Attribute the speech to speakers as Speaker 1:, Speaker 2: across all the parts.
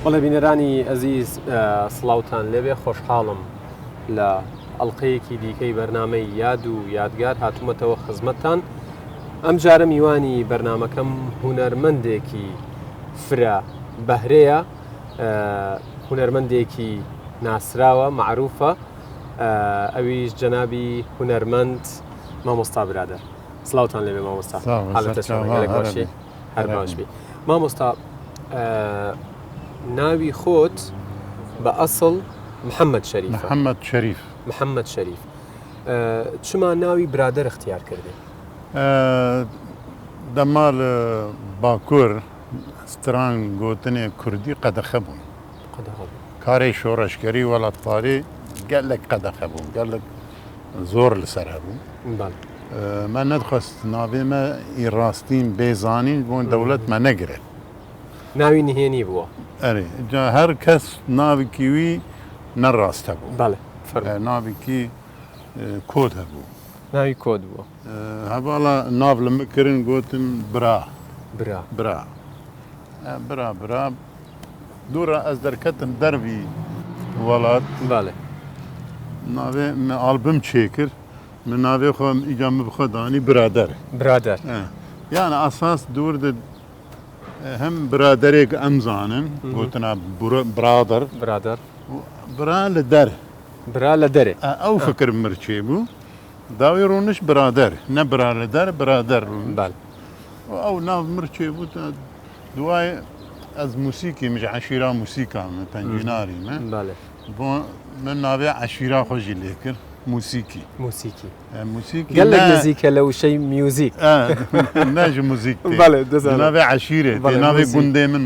Speaker 1: وەڵێ بینەرانی ئەزیز سڵاوتان لێبێ خۆشحاڵم لە ئەڵقەیەکی دیکەی بەرنامەی یاد و یادگار هاتوومەتەوە خزمەتتان. ئەم جارە میوانی بەرنامەکەم هونەرمەندێکی فرە بەهرەیە، هونەرمەندێکی ناسراوە معروفە، ئەویش جەنابی هونەرمەند مامۆستا برادەر. سڵاوتان لێبێ مامۆستا، حاڵەتە چۆنە؟ باشی، هەر باش بی. مامۆستا، ناوی خۆت بە ئەسڵ محەممەد شەریف. محەممەد شەریف چما ناوی برادەر اختیار کردی؟
Speaker 2: دەمال باکوور ستران گوتنێ کوردی قەدەخە بوون، کارێ شۆڕەشکەری وەڵاتپارێ گەلێک قەدەخە بوون، گەلێک زۆر لەسەر هەبوو. من نەدخواست ناوێمە ئیڕاستین بێزانین بۆن دەوڵەت مە نەگرێت.
Speaker 1: ناوی نهێنی بووە؟
Speaker 2: ئەرێ هەر کەس ناوێکی وی نەڕاست هەبوو.
Speaker 1: بەڵێ
Speaker 2: ناوێکی کۆد هەبوو.
Speaker 1: ناوی کۆد بووە.
Speaker 2: هەواڵە ناو لە مکردن گوتن برا
Speaker 1: برا
Speaker 2: برا برا برا دوورە ئەس دەرکەتم دەروی وڵات.
Speaker 1: بەڵێ
Speaker 2: ناوێ ئالبم چێ کرد، من ناوێ خۆم ئیجام بخۆدانی برادەر.
Speaker 1: برادەر
Speaker 2: یانە ئاساس دوور هەم برادەرێک ئەمزانن گوتنا برادەر
Speaker 1: برادەر
Speaker 2: برا لە دەر،
Speaker 1: برا لە دەرێ.
Speaker 2: ئەو فکر مرچێ بوو، داوی ڕوونش برادەر، نە برا لە دەر برادەر بوو. ئەو ناو مرچێ بوو. دوای ئەس موسیکی مژ عەشیرا موسیکامە پەنجیناریمە، بۆ من ناوێ عەشیرا خۆشی لێ کرد. موسیکی
Speaker 1: گەلێک نزیکە لە وشەی میوزیک،
Speaker 2: ناژ موزیک
Speaker 1: ناوێ
Speaker 2: عەشیرێ ناوێ گوندێ من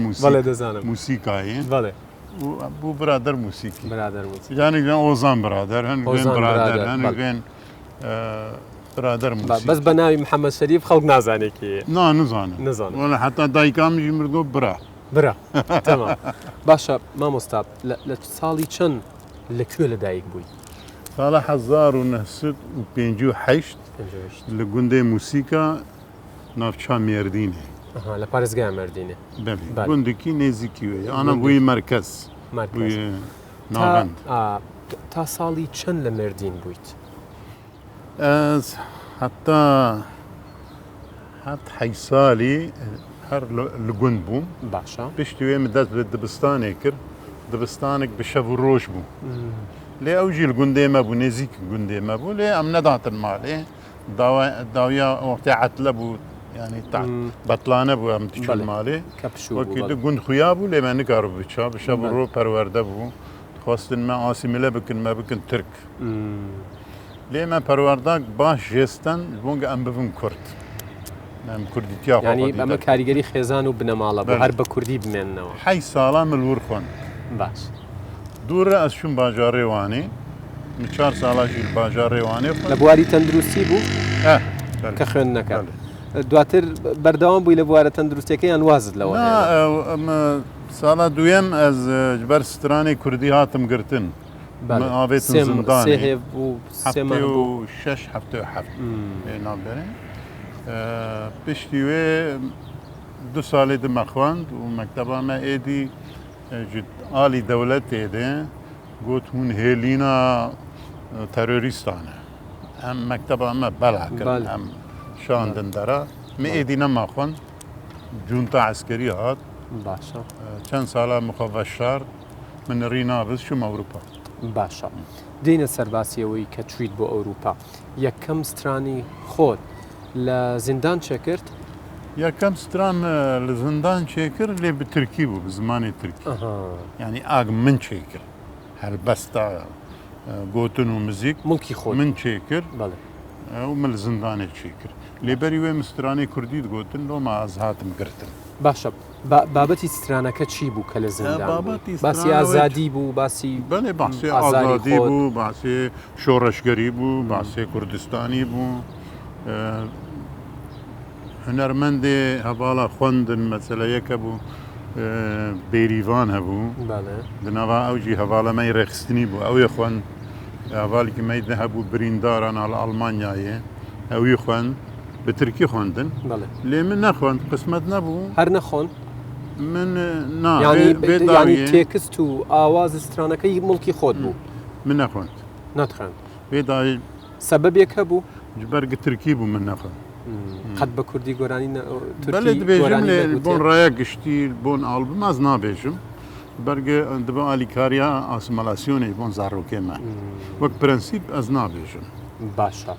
Speaker 1: دەزانم
Speaker 2: موسیکایە بوو برادەر موسیکی
Speaker 1: جانێک
Speaker 2: ئۆزان برادەر هەن برادەر هەن برادەر موسیک.
Speaker 1: بەس بە ناوی محەممەد شەریف خەڵک نازانێکی
Speaker 2: نزانم وەڵا حتا دایکامیژی مردۆ برا.
Speaker 1: تەمام. باشە مامۆستا، لە ساڵی چەند لەکوێ لەدایک بووی؟
Speaker 2: ساڵە 1958 لە گوندێ موسیکا ناوچا مێردینێ،
Speaker 1: لە پارێزگای مێردینێ.
Speaker 2: گوندێکی نێزیکی وێ ئەنە بووی مەرکەز ناوەند.
Speaker 1: تا ساڵی چەند لە مێردین بوویت؟
Speaker 2: حتا 7 ساڵی هەر لە گوند بووم.
Speaker 1: باشە.
Speaker 2: پشتی وێ دەست بە دبستانێ کرد، دبستانێک بە شەو و ڕۆژ بوو. لێ ئەوژی گوندێمە بوو، نێزیک گوندێمە بوو، لێ ئەم نەداتن ماڵێ داویا وەختی عەتلە بوو، ینی بەتڵانە بوو ئەم تچول ماڵێ وەکی گوند خویا بوو، لێمە نکار بچا بە شەو ڕۆ پەروەردە بوو، خواستنمە ئاسیملە بکنمە بکن ترک. لێمە پەروەرداک باش ژێستن بۆنگە ئەم ببن کورد، ئەم کوردیتیا
Speaker 1: ینی ئەمە کاریگەری خێزان و بنەماڵە بوو، هەر بە کوردی بمێننەوە.
Speaker 2: 8 ساڵان ملور خوۆن.
Speaker 1: باش.
Speaker 2: دوورە ئەس چوون باژارڕێوانێ، 4 ساڵاژی باژارڕێوانێ
Speaker 1: لە بواری تەندروستی بوو کە خوێن نەکات. دواتر بەردەوام بووی لە بوارە تەندروستیەکەیان وازت لەوە؟
Speaker 2: ساڵا دوێم ئەس بەر سترانی کوردی هاتم گرتن، ئاوێتم زندانی 6 نابێنێ. پشتی وێ 2 ساڵێ دمە خواند و مەکتەبامە ئێدی ئالی دەولەت تێدێ گوت هون هێلینا تەرۆریستانە. ئەم مەکتەب ئەمە بەلاکرد، ئەم شاندن دەرا مە ئێدی نەماخۆن جونتا عسکەری هات.
Speaker 1: باشە.
Speaker 2: چەند ساڵا مخەڤە شار من ڕینابست شوم ئەوروپا.
Speaker 1: باشە. دێنە سەرباسیەوەی کە چویت بۆ ئەوروپا، یەکەم سترانی خۆت لە زیندان چێ کرد؟
Speaker 2: یەکەم ستران لە زندان چێ کرد، لێ بە تورکی بوو، بە زمانی تورکی. ینی ئاگ من چێ کرد، هەلبەستا گوتن و مزیک
Speaker 1: مڵکی خۆ
Speaker 2: من چێ کرد و من لە زندانێ چێ کرد. لێبەری وێ مسترانی کوردیت گوتن لۆمە ئاز هاتم گرتن.
Speaker 1: باشە. بابەتی سترانەکە چی بوو کە لە زیندان؟ باسی ئازادی بوو، باسی
Speaker 2: بەڵێ باسی ئازادی بوو، باسی شۆڕەشگەری بوو، باسی کوردستانی بوو. هونەرمەندێ هەواڵە خوێندن مەسەلەیەکە بوو، بێریڤان هەبوو بناوا ئەوجی هەواڵەمەی ڕێخستنی بوو، ئەوێ خوێن هەواڵێکی مەیدە هەبوو برینداران لە ئەڵمانیایە، ئەوی خوێن بە ترکی خوێندن. لێ من نەخوێند، قسمەت نەبوو،
Speaker 1: هەر نەخۆن
Speaker 2: من نا
Speaker 1: ینی
Speaker 2: بێ داویە
Speaker 1: تێکست و ئاواز سترانەکەی مڵکی خۆت بوو
Speaker 2: من نەخۆند
Speaker 1: نەتخەن
Speaker 2: بێ داوی
Speaker 1: سەبەبێک هەبوو
Speaker 2: بەرگە ترکی بوو من نەخۆن
Speaker 1: قەت بە کوردی گۆرانی
Speaker 2: بەڵێ دەبێژم لێ بۆن ڕایە گشتی بۆن ئالبم ئاز نابێژم بەرگە دەبە ئالیکاریا ئاسمەلاسیۆنی بۆن زارۆکێمە وەک پرەنسیب ئەز نابێژم
Speaker 1: باشە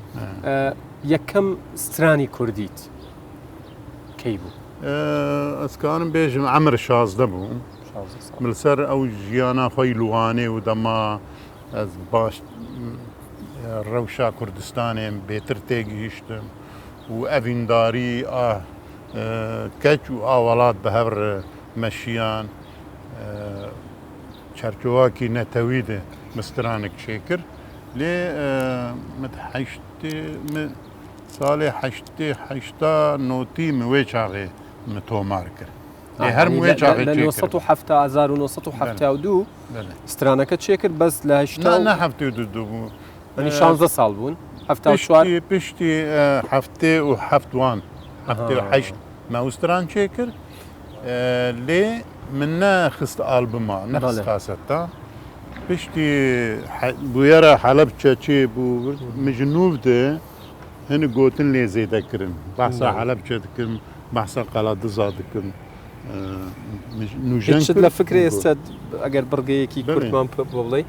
Speaker 1: یەکەم سترانی کوردیت کەی بوو
Speaker 2: ئەسکارم بێژم ئەمر شازدە بوو ملسەر ئەو ژیانە خۆی لوانێ و دەما ئەس باش ڕەوشا کوردستانێم بێتر تێگەیشتم و ئەڤینداری کەچ و ئاوەڵات بە هەور مەشیان چەرکەواکی نەتەویدە مسترانێک چێ کرد لێ ساڵێ هەشتا نۆتی وێ چاغێ تۆمار کرد هەر وێ چاغێ 1970 سترانەکە چێ کرد بەس لە هشتا هەفتێ دوو بوو
Speaker 1: ئەنی 16 ساڵ بوون
Speaker 2: پشتی هەفتێ و هەفتوان هەفتێ و هەشت ماوستران چێ کرد لێ من نەخست ئالبما نەخست خاسەتتا پشتی بویەرە حەلەب چێ بوو مژنوو دێ هەنە گوتن لێ زێدەکردن بەسا حەلەب چێ دکردم بەسا قەڵا دزا دکردم
Speaker 1: نوژەنشت لە فکرێ ئێستا ئەگەر بڕگەیەکی کوردمان بڵێ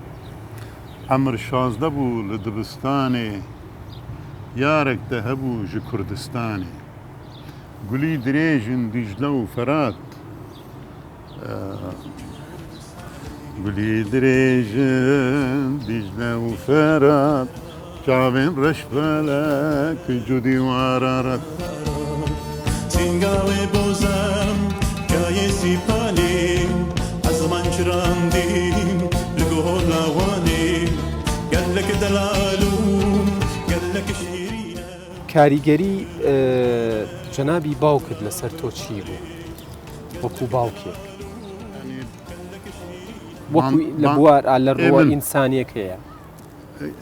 Speaker 2: ئەمر شازدە بوو لە دبستانێ یارێک دە هەبوو ژ کوردستانێ گولی درێژن دیژلە و فەرات گولی درێژن دیژلە و فەرات چاوێن ڕەشبەلە کە جودی وارارەت
Speaker 3: سینگاوێ بۆزەم کایە سیپالیم ئەزمان چراندیم لە گۆڕ لاوانێ گەلەکە دەلالوم گەلەکە شیرینە
Speaker 1: کاریگەری جەنابی باوکت لەسەر تۆ چی بوو وەکو باوکێک لە بوار لە ڕووە ئینسانیەکەیە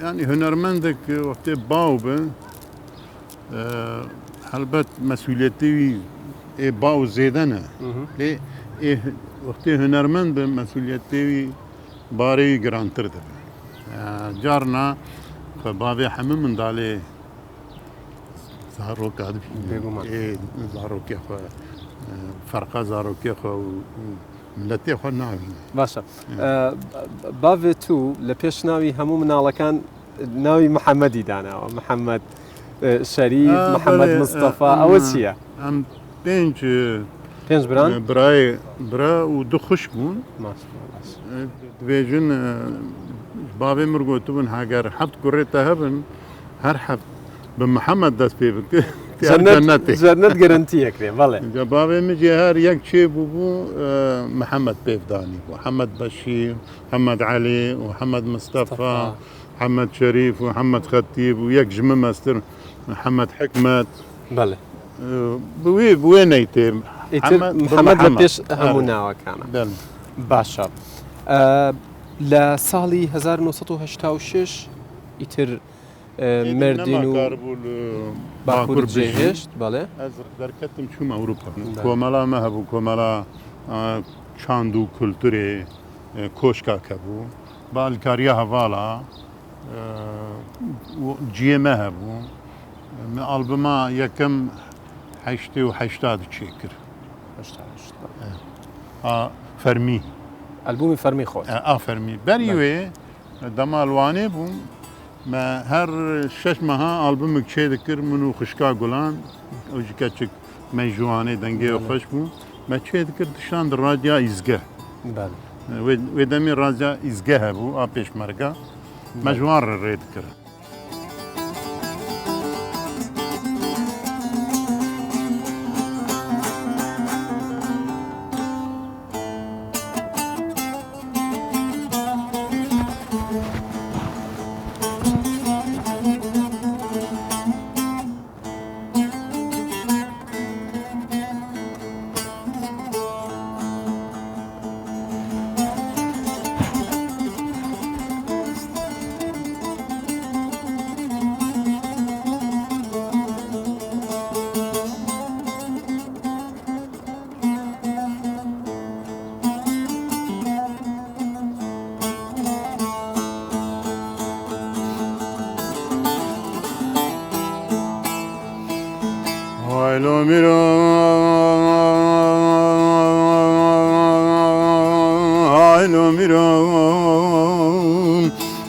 Speaker 2: ینی هونەرمەندێک وەختێ باو بە هەلبەت مەسئولەتەوی باو زێدەنە لێ وەختێ هونەرمەند بە مەسئولەتەوی بارەوی گرانتر دەبێت جارنا باوێ هەموو منداڵێ زارۆکە زارۆکێ خۆ فەرقا زارۆکێ خۆ و ملەتێ خۆ ناوی
Speaker 1: باشە باوێت و لە پێش ناوی هەموو مناڵەکان ناوی محەممەدی داناوە محەممەد شەریف محەممەد مستەفا ئەوە چییە؟
Speaker 2: ئەم پێنج
Speaker 1: بران
Speaker 2: برا و دوو خوش بوون دبێژن باوێ مرگۆتو بوون هەگەر هەفت گوڕێتە هەبن هەر هەفت بە محەممەد دەست پێ بکە
Speaker 1: جەنەت گەرنتیەکرێ بەڵێ
Speaker 2: باوێ مجێ هەر یەک چێ بوو محەممەد پێفدانی بوو حەمەد بەشیر حەمەد عەلی و حەمەد مستەفا حەمەد شەریف و حەمەد خەتیب و یەک ژمە مەستر حەمەد حکمەت
Speaker 1: بەڵێ
Speaker 2: بوێ نەیتێ
Speaker 1: محەممەد لە پێش هەموو ناوەکانە باشە لە ساڵی 1986 ئیتر مردین و باکوور جێهێشت بەڵێ
Speaker 2: دەرکەتم چووم ئەوروپا کۆمەڵامە هەبوو کۆمەڵا چاند و کولتورێ کۆشکاکە بوو بالکاریە هەواڵە جێمە هەبوو ئەڵبما یەکەم هەشتێ و هەشتاد چێ کرد فەرمی
Speaker 1: ئەلبومی فەرمی خۆت
Speaker 2: ئافەرمی بەری وێ دەماڵوانێ بووم هەر 6 مەها ئالبومێک چێ دەکرد من و خوشکا گوڵان ئەوژی کەچێک مەیژوانێ دەنگێ خۆش بوو مە چێ دەکرد شان ڕادیا ئیزگە وێ دەمی ڕاجیا ئیزگە هەبوو ئا پێشمەرگە مەژوان ڕێ دەکرد میرو هایلو میرو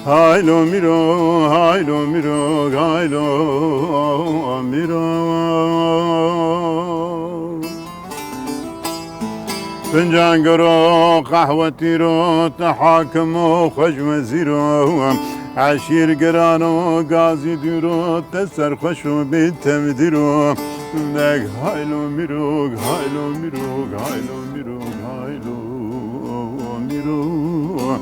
Speaker 2: هایلو میرو هایلو میرو هایلو میرو فنجان قرو قهوتي رو تحاكم وخش وزيرو عشير قرانو قازي ديرو تسر خشو بالتمديرو لك هايلو ميروك هايلو ميروك هايلو ميروك هايلو ميروك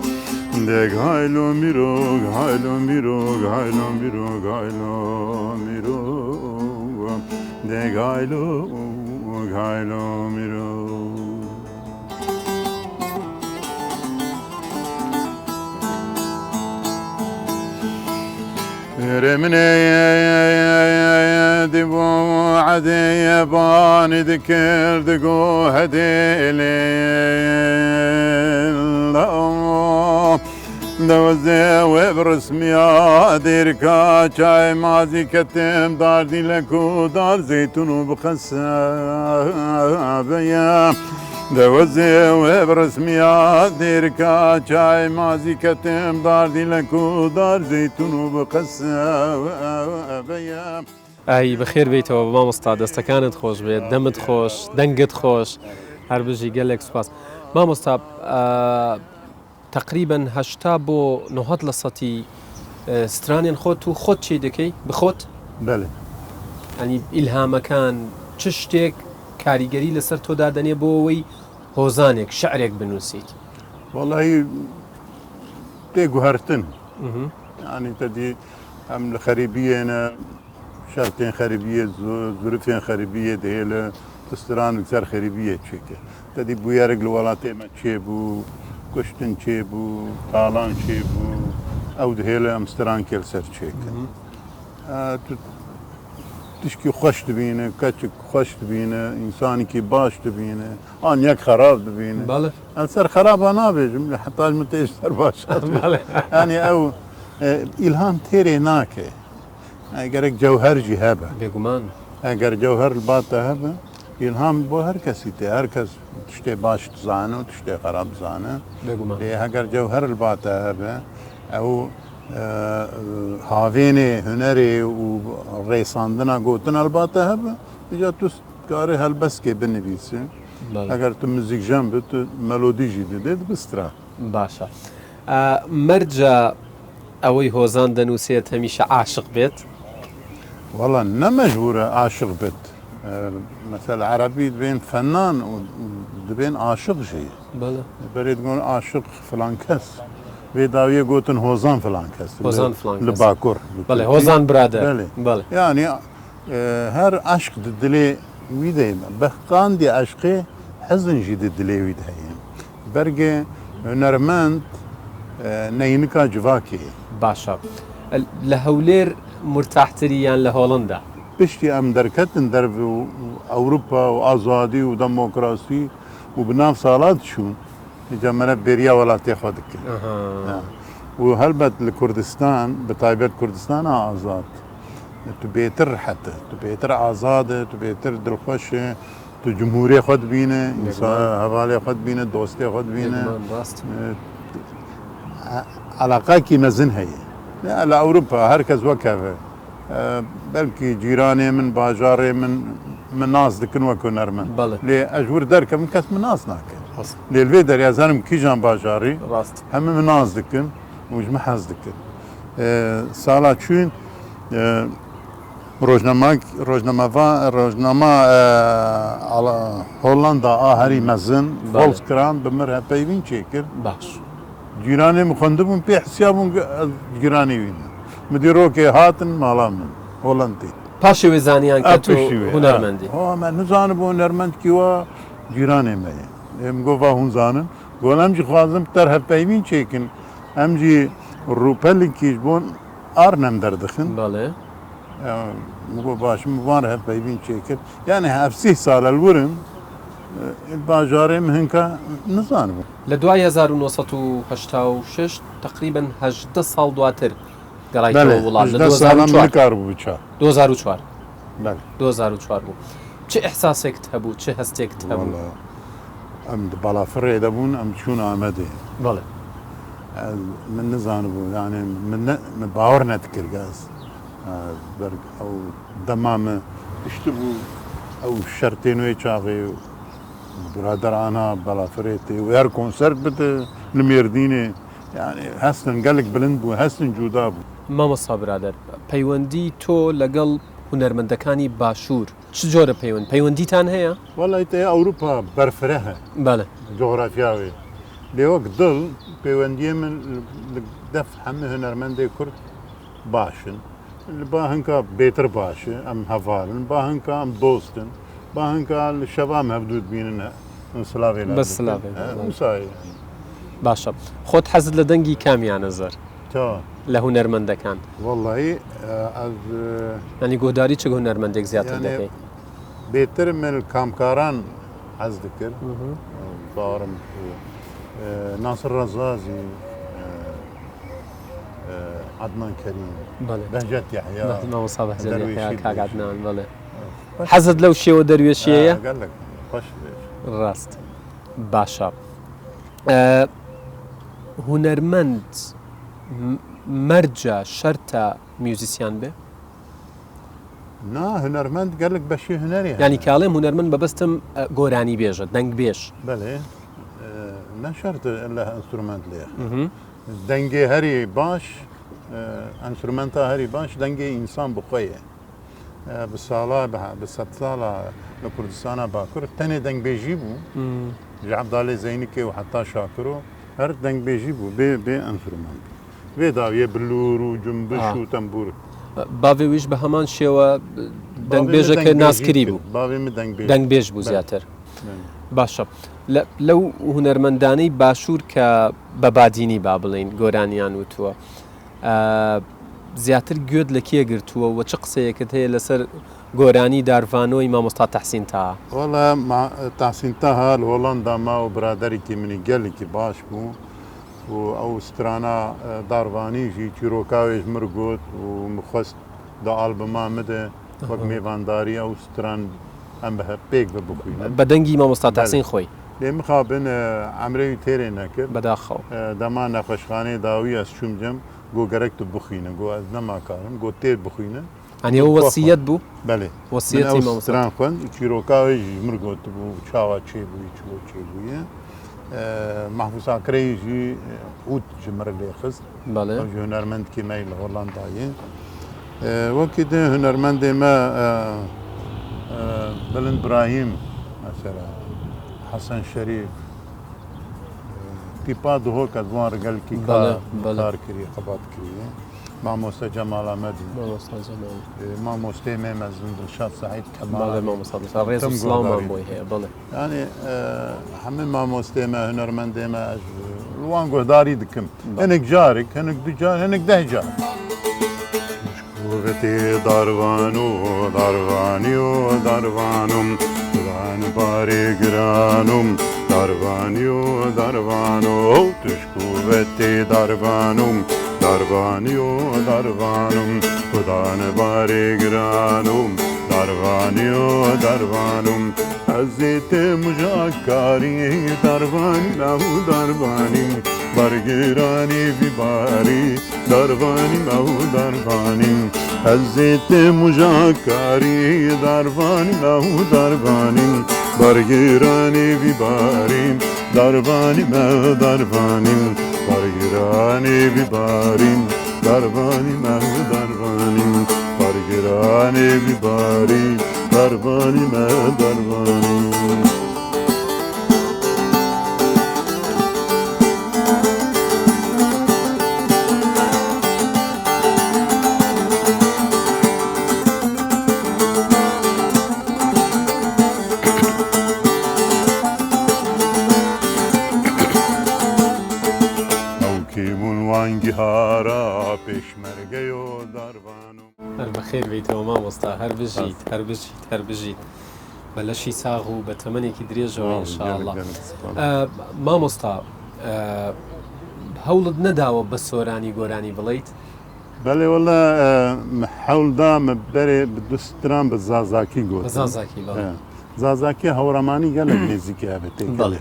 Speaker 2: لك هايلو ميروك هايلو ميروك هايلو ميروك هايلو ميروك لك هايلو هايلو ميروك رمني دبو عدي بان ذكر دقو هديلي دوزي وبرسمي ديركا شاي مازي كتم دار دي لكو دار زيتون وبخسا بيا دوزي وبرسمي ديركا شاي مازي كتم دار دي لكو دار زيتون وبخسا بيا
Speaker 1: ئای بەخێر بیتەوە بە مامۆستا دەستەکانت خۆش بێت دەمت خۆش دەنگت خۆش هەر بژی گەلێک سوپاس مامۆستا تقریبا 80 بۆ 90% سترانیان خۆت و خۆت چی دەکەی بخۆت
Speaker 2: بله
Speaker 1: ئەنی ئیلهامەکان چ شتێک کاریگەری لەسەر تۆدا دەنێ بۆ ئەوەی هۆزانێک شعرێک بنووسیت
Speaker 2: والله تيجو هرتن يعني تدي هم الخريبية أنا شرطين خريبية ظروفين خريبية دهلا تستران وكسر خريبية تشيكه تدي بويارق الولاتي ما تشيبو كشتن تشيبو طالان تشيبو أو دهلا أمستران كيلسر تشيكه تشكي خوش تبينه كاتشك خوش تبينه إنساني كي باش تبينه ياك خراب تبينه
Speaker 1: بله
Speaker 2: السر خراب أنا بيجم حتى متيش سر باش يعني أو إلهام تيري ناكي أجرك جوهر جهابه
Speaker 1: بێگومان
Speaker 2: أجر جوهر الباطة هبه إلهام بو هر كسي تي هر كس تشتي باش تزانه وتشتي خراب تزانه
Speaker 1: بێگومان
Speaker 2: أجر جوهر الباطة هبه أو هاوینه هنری و ریساندنا گوتن البته هبه دیگه تو کاری هلبس که بنویسی اگر تو موزیک جام به تو ملودی جدید بسترا
Speaker 1: باشە مەرجە ئەوەی هۆزان دەنووسێت هەمیشە عاشق بێت
Speaker 2: والله نمجبورة عاشق بت مثلا عربي دبين فنان ودبين عاشق شيء
Speaker 1: بله
Speaker 2: بريد تقول عاشق فلان كس بيداوية قوتن هوزان فلان كس
Speaker 1: هۆزان فلان کەس.
Speaker 2: لباكور
Speaker 1: بەڵێ هۆزان برادر
Speaker 2: بله.
Speaker 1: بەڵێ
Speaker 2: يعني هر عشق دلي ويدايما بخان دي عشقي حزن جديد دلي ويدايما برقي هنرمند نينكا جواكي
Speaker 1: باشە لە هەولێر مرتاحتریان لە هۆڵندا
Speaker 2: بشتي ام دركتن درب اوروبا وازادي وديمقراطي وبناف صالات شو جمالة بريا ولا تاخذك وهلبت لكردستان بطيبات كردستان آزاد تبيتر حتى تبيتر آزاد تبيتر دلخوش تو جمهورية خد بينا هوالي خد بينا دوستي خد بينا علاقة كي مزن هي لا أوروبا هركز وكافة بلكي جيراني من باجاري من ناس دكن وكو نرمن لي أجور دركة من كاس من ناس ناكن لي الفيدر يا زلمة كي جان باجاري هم من ناس دكن وجمع حاز دكن سالا چون روزنامه على هولندا هری مزن فولس کران بمره پیوین چیکر
Speaker 1: باش
Speaker 2: جیرانی مخندبون پی حسابون جیرانی وین مدیرو که هاتن مالا من هولندی
Speaker 1: پاشێ وێزانیان کە تۆ هونەرمەندی
Speaker 2: من نزانم بۆ هونەرمەند کیوە جیرانێ مەیە ئێم گۆڤا هونزانن گۆڵ ئەمجی خوازم تەر هەپەیوین چێکن ئەمجی ڕووپەلێکیش بۆن ئار نەم دەردەخن
Speaker 1: بەڵێ
Speaker 2: مگو باشم وان هەپەیوین چێکرد یعنی هەفسی ساڵە ورم باژارێ هەنکە نزانم
Speaker 1: لە دوای 1986 تقریبا 18 ساڵ دواتر گەڕایتەوە وڵات لە
Speaker 2: 2004
Speaker 1: 2004
Speaker 2: بله
Speaker 1: 2004 بوو چه ئەحساسێکت هەبوو چه هەستێکت هەبوو
Speaker 2: والله ئەم باڵافڕێ دەبوون ئەم چوون ئامەدێ
Speaker 1: بەڵێ
Speaker 2: من نزانبوو یانێ من باوەڕ نەتکرد گاز ئەو دەمامە پشت بوو ئەو شەرتێ نوێی چاغێ و برادەرانە بەڵافرێتێ و هەر کۆنسەرت بدە لە مێردینێ یعنی هەستن گەلێک بلند بوو هەستن جودا بوو
Speaker 1: مامۆستا برادەر پەیوەندی تۆ لەگەڵ هونەرمەندەکانی باشوور چ جۆرە پەیوەندیتان هەیە؟
Speaker 2: وەڵی تێ ئەوروپا بەرفرە هە
Speaker 1: بەڵێ
Speaker 2: جۆغرافیاوێ لێوەک دڵ پەیوەندیە من دەف هەموو هونەرمەندێک کورد باشن با هەنکە بێتر باشە ئەم هەڤارن با هەنکە ئەم دۆستن با هەنکە لە شەوام هەبدوت بینن سلاوێ
Speaker 1: باشە خۆت حەزت لە دەنگی کامیانە زەر
Speaker 2: تا
Speaker 1: لە هونەرمەندەکان
Speaker 2: وەڵی
Speaker 1: ینی گۆداری چ هونەرمەندێک زیاتر دەکەی
Speaker 2: بێتر من کامکاران حەز دەکرد باوەڕم ناسر ڕەزازی عدنان کەریم بەهجەت یحیا
Speaker 1: مامۆستا بەهجەت یحیا کاک عدنان بەڵێ حەزت لەو شێوە دەروێشیەیە ڕاست باشە هونەرمەند مەرجە شەرتە میوزیسیان بێ
Speaker 2: نا هونەرمەند گەلک بەشی هونەری
Speaker 1: ینی کاڵێم هونەرمەند بەبستم گۆرانی بێژە دەنگ بێش
Speaker 2: بەێ نەشەرت لە ئەنسترومنت لێ دەنگێ هەری باش ئەنسترومنتا هەری باش دەنگی ئینسان بخۆیە بساڵا بە سەد ساڵە لە کوردستانە باکوور تەنێ دەنگبێژی بوو عەبداڵێ زەینیکێ و حتا شاکرۆ هەر دەنگبێژی بوو بێ ئەنسترومنت وێ داویە بلور و جنبش و تەمبور
Speaker 1: باوێویش بە هەمان شێوە دەنگبێژەکە ناسکری بوو
Speaker 2: باوێ
Speaker 1: دەنگبێژ بوو زیاتر باشە لەو هونەرمەندانەی باشوور کە بەبادینی با بڵین گۆرانیان وتووە زیاتر گوێت لە کێ گرتووە و چه قسەیەکت هەیە لەسەر گۆرانی دارڤانۆی مامۆستا تەحسین تا
Speaker 2: وەڵا تەحسین تاها لە هۆڵەندا ما و برادێکی منی گەلێکی باش بوو و ئەو سترانە داڕوانیژی چیرۆکاوێژ مرگوت و مخواست دا ئالبما مدە وەک میێوانداری ئەو ستران ئەم بە پێک بە بخوێنن
Speaker 1: بە دەنگی مامۆستا تەحسین خۆی
Speaker 2: لێ مخابن ئەمرەوی تێرێ نەکرد
Speaker 1: بەداخەوە
Speaker 2: دەما نەخۆشخانەی داوی ئەس چومجەم گۆ گەرەک تو بخوینە گۆ ئەس نەماکارم گۆ تێر بخوینە
Speaker 1: ئەنی ئەو وەسیەت بوو
Speaker 2: بەێ
Speaker 1: وەسیەتی
Speaker 2: مامۆستران خوێن چیرۆکاوێژی مرگۆت بوو چاوا چێ بووی چۆ چێ بوویە محفوساکرەیژی ئوت ji mir lê xist ji hunermendkî me li Holandayê wekî de hunermendê me Bilind Brahîm mesela Hesan Şerîf tîpa dihok ez wan rigelkî kar kiriye xebat kiriye mamoste Cemal Amedî mamostê me mezin Dilşad Saîd Kemal yani hemû mamostê me hunermendê me ez li wan guhdarî dikim hinek carek hinek du car hinek deh car Kuvvetê darvan û darvanî û darvanum Divan barê giranum darvanî û darvano Tuş kuvvetê darvanum darvanî û darvanum Kudan barê giranum darvanî û darvanum Ez ê te mujakarî darvanî mew darvanî Bargiranî vî barî darvanî mew darvanî Ez ê te mujakarî darvanî mew darvanî Bargiranî vî barî darvanî mew darvanî Bargiranî vî barî darvanî mew darvanî Bargiranî vî barî darvanî mew darvanî
Speaker 1: هەر بەخێر بیتەوە مامۆستا هەر بژیت هەر بژیت هەر بژیت بە لەشی ساغ و بە تەمەنێکی درێژەوە ئینشاءالله مامۆستا هەوڵت نەداوە بە سۆرانی گۆرانی بڵیت
Speaker 2: بله والله حول دام بره بدوستران بزازاکی گوت
Speaker 1: زازاکی بله
Speaker 2: زازاکی هورمانی گلک نزیکی هبته
Speaker 1: بله.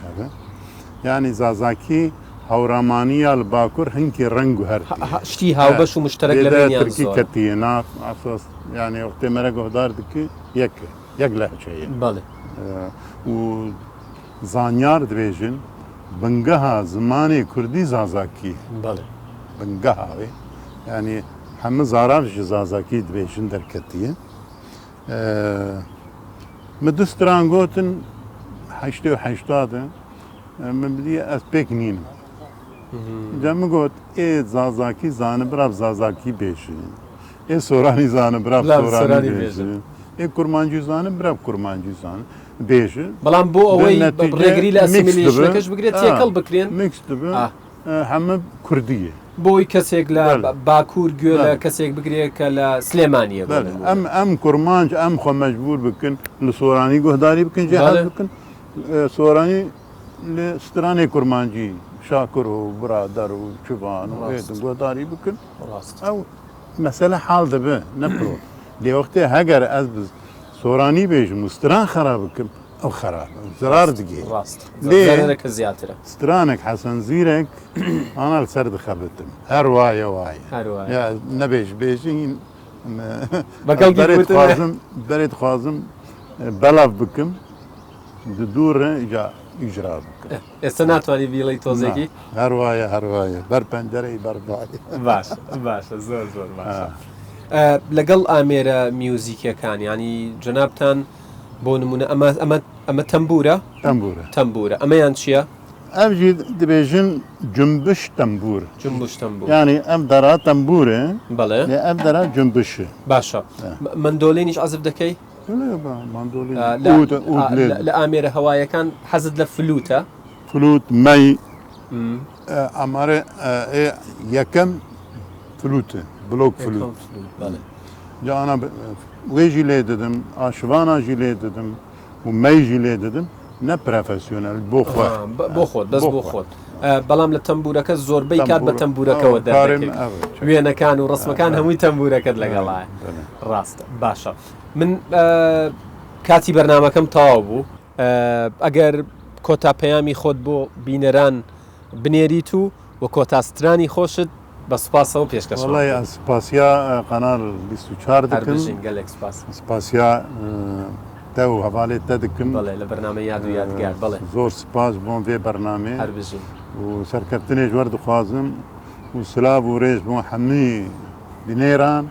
Speaker 2: يعني زازاکی هورمانی الباکور هنکی رنگ و هرتی
Speaker 1: شتی هاوبەش و مشترک لە
Speaker 2: بێدا
Speaker 1: بینیان
Speaker 2: ترکی
Speaker 1: زۆرە.
Speaker 2: کەتیە ناف ئاساس يعني وقتی مەرە گۆدار دکی یەک لەهجەیە
Speaker 1: بەڵێ
Speaker 2: و زانیار دەبێژن بنگەها زمانی کوردی زازاکی
Speaker 1: بەڵێ
Speaker 2: بنگەها وێ يعني هەمە زارار ji زازاکی دەبێژن دەرکەتیە من دوستران گوتن هەشتێ و هەشتادە من بدیە ئەس پێک نینم جا من گوت ئێ زازاکی زانە برا زازاکی بێژن ئێ سۆرانی زانە برا
Speaker 1: برا
Speaker 2: سۆرانی
Speaker 1: سۆرانی
Speaker 2: بێژن ئێ کورمانجی زانە برا کورمانجی زانە بێژن
Speaker 1: بەڵام بۆ ئەوەی
Speaker 2: نەتیجە
Speaker 1: ڕێگری لە
Speaker 2: mix
Speaker 1: ئەسیمیلیشنەکەش
Speaker 2: دەبێت.
Speaker 1: بگرێت تێکەڵ بکرێن
Speaker 2: میکس دەبێت
Speaker 1: آه.
Speaker 2: هەمە کوردیە
Speaker 1: بۆی کەسێک لە
Speaker 2: بەڵێ.
Speaker 1: باکوور گوێ لە
Speaker 2: بەڵێ.
Speaker 1: کەسێک بگرێت کە لە سلێمانیە
Speaker 2: بله ام کرمانج ام خو مجبور بکن لسورانی گهداری بکن جهاز
Speaker 1: بله.
Speaker 2: بکن سورانی لسترانی کرمانجی شاکر و برادر و چوبان و
Speaker 1: راست.
Speaker 2: گهداری بکن
Speaker 1: ڕاست
Speaker 2: او مسئله حال دبه نپرو لی وقتی هگر از سورانی بیجم استران خراب بکن او خراب زرار دیگه
Speaker 1: ڕاست
Speaker 2: لێ؟
Speaker 1: زەرەرەکە زیاترە
Speaker 2: سترانك حسن زيرك انا لسرد خبتم هر وايه وايه
Speaker 1: هەروە
Speaker 2: يا نبيش بيجين
Speaker 1: بەگەڵ
Speaker 2: بريد
Speaker 1: گیرگوتنە.
Speaker 2: خازم بريد خازم بلاف بكم دور جا اجرا بكم
Speaker 1: ئێستا ناتوانانی بیڵی تۆزێکی
Speaker 2: هر وايه بر پنجره بر بايه
Speaker 1: باش باشە زۆر زۆر باشە لەگەڵ ئامێرە میوزیکەکان ینی جەنابتان بۆ نمونە ئەمە تەمبورە
Speaker 2: تنبوره
Speaker 1: تەمبورە ئەمەیان چییە؟
Speaker 2: ابجي دبيجن جنبش تنبور
Speaker 1: جنبوش تەمبور
Speaker 2: يعني ام درا تنبوره
Speaker 1: بەڵێ
Speaker 2: يا ام درا جنبش
Speaker 1: باشە مندۆلێنیش عەزف دەکەی
Speaker 2: ماندولين
Speaker 1: لە ئامێرە هەوایەکان حەزت لە فلوتە
Speaker 2: فلوت مي اماره يكم فلوت بلوك فلوت
Speaker 1: بەڵێ
Speaker 2: جا انا ويجي لي ددم اشوانا جي لي ددم ومي جي لي ددم نه بروفيسيونال بو خو
Speaker 1: بۆ خۆت بەس بۆ خۆت بەڵام لە تەمبورەکە زۆربەی کات بە تەمبورەکەەوە
Speaker 2: كارم
Speaker 1: دەکەیت وێنەکان و ڕسمەکان هەمووی تەمبورەکەت لەگەڵایە ڕاستە باشە من کاتی بەرنمەکەم تەواو بوو ئەگەر کۆتا پەیامی خۆت بۆ بینەران بنێریت و وە کۆتاسترانی خۆشت بە سوپاسەوە پێشکەش
Speaker 2: والله سپاسيا قناه 24 دكم
Speaker 1: هەربژین گەلێک سپاس
Speaker 2: سپاسيا تو حواله تدكم
Speaker 1: بەڵێ لە بەرنامە یاد و یادگار بەڵێ
Speaker 2: زور سپاس بون في برنامج
Speaker 1: هەربژین
Speaker 2: وسركبتني جورد خوازم وسلاب وريز بون حمي بنيران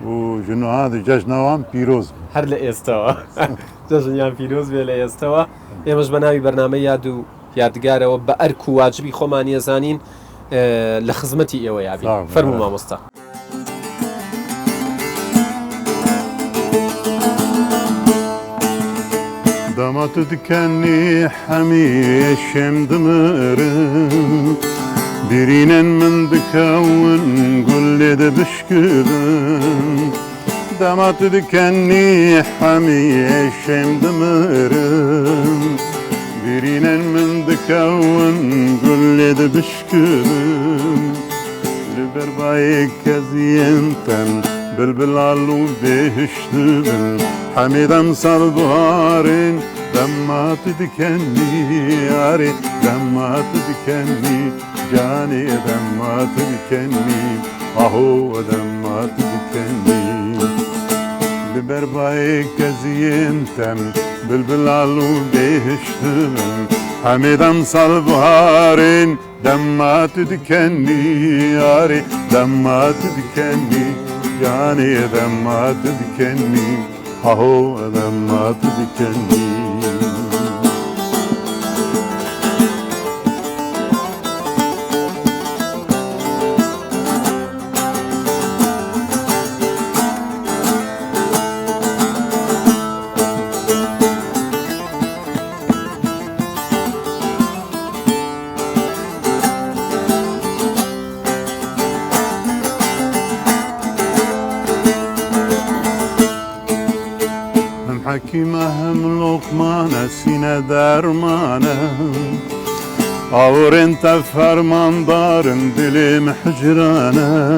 Speaker 2: وجنو هذا ججنوان بيروز
Speaker 1: هەر لە ئێستەوە جەژنیان پیرۆز بێ لە ئێستەوە ئێمەش بە ناوی بەرنامە یاد و یادگارەوە بە ئەرک و واجبی خۆمانیە زانین لە خزمەتی ئێوە یابی فەرموو مامۆستا
Speaker 2: دامات دكني حميشم دمرم برينا من دكون قل لي دبشكرم دامات دكني حميشم دمرم برينا من دكون قل لي دبشكرم لبربايك كزينتن بالبلالو بهشتبل حميدم صلبارين دمات دكني ياري دمات دكني جاني دمات دكني اهو دمات دكني لبربايك زينتم بالبلالو بهشتبل حميدم صلبارين دمات دكني ياري دمات دكني يعني دمات دكني اهو دمات دكني حكيمهم لقمانة سينا درمانة اور انت فرمان دارن دلي محجرانة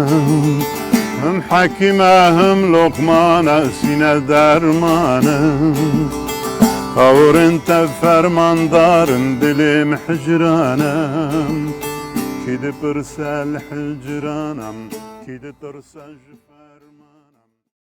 Speaker 2: هم حكيمة هم لقمانة سينة درمانة قور انت فرمان دارن دلي محجرانة كيد برسال حجرانم كيد ترسل